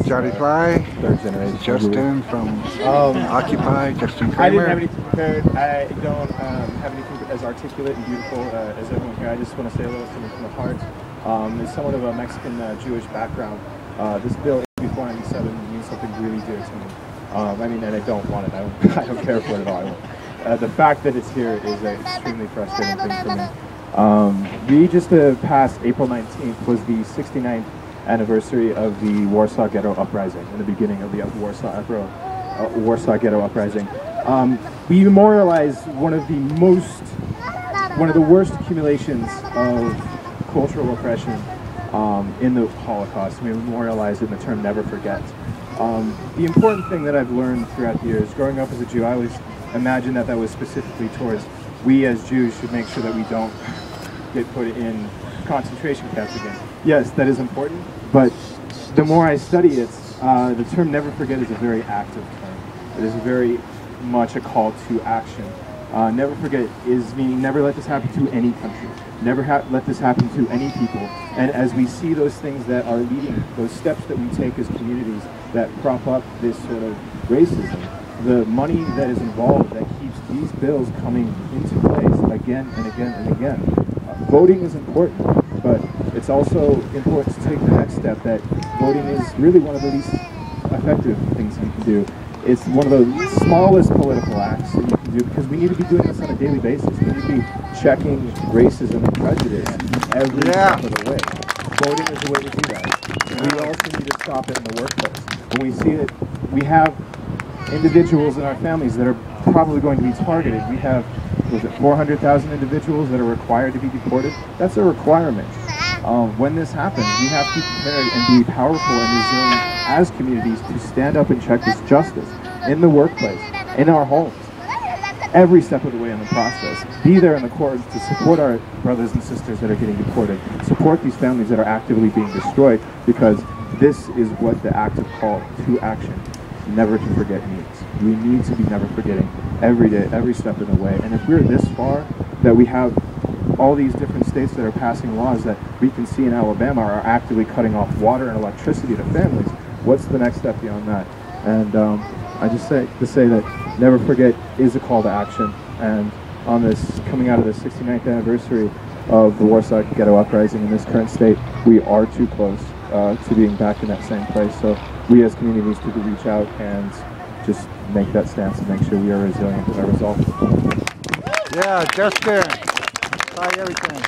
Johnny Fly. Third generation. Justin from Occupy. Justin Kramer. I didn't have anything prepared. I don't have anything as articulate and beautiful as everyone here. I just want to say a little something from the heart. As someone of a Mexican Jewish background, this bill 8497 means something really dear to me. I mean, and I don't want it. I don't care for it at all. I won't. The fact that it's here is an extremely frustrating thing for me. We just passed April 19th was the 69th anniversary of the Warsaw Ghetto Uprising, in the beginning of the Warsaw Ghetto Uprising. We memorialize one of the worst accumulations of cultural oppression in the Holocaust. We memorialize it in the term "never forget." The important thing that I've learned throughout the years, growing up as a Jew, I always imagined that was specifically towards we as Jews should make sure that we don't get put in concentration camps again. Yes, that is important, but the more I study it, the term "never forget" is a very active term. It is very much a call to action. Never forget is meaning never let this happen to any country. Never let this happen to any people. And as we see those things that are leading, those steps that we take as communities that prop up this sort of racism, the money that is involved that keeps these bills coming into place again and again and again. Voting is important, but it's also important to take the next step that voting is really one of the least effective things you can do. It's one of the smallest political acts that you can do because we need to be doing this on a daily basis. We need to be checking racism and prejudice every step of the way. Voting is the way to do that. We also need to stop it in the workplace. When we see that we have individuals in our families that are probably going to be targeted. We have, 400,000 individuals that are required to be deported? That's a requirement. When this happens, we have to be prepared and be powerful and resilient as communities to stand up and check this justice in the workplace, in our homes, every step of the way in the process. Be there in the courts to support our brothers and sisters that are getting deported, support these families that are actively being destroyed, because this is what the active call to action, never to forget, means. We need to be never forgetting every day, every step of the way. And if we're this far, that we have all these different states that are passing laws that we can see in Alabama are actively cutting off water and electricity to families, what's the next step beyond that? And I just say that never forget is a call to action. And on this, coming out of the 69th anniversary of the Warsaw Ghetto Uprising in this current state, we are too close to being back in that same place. So we as communities need to reach out and just make that stance and make sure we are resilient in our resolve. Yeah, Justin. Try everything.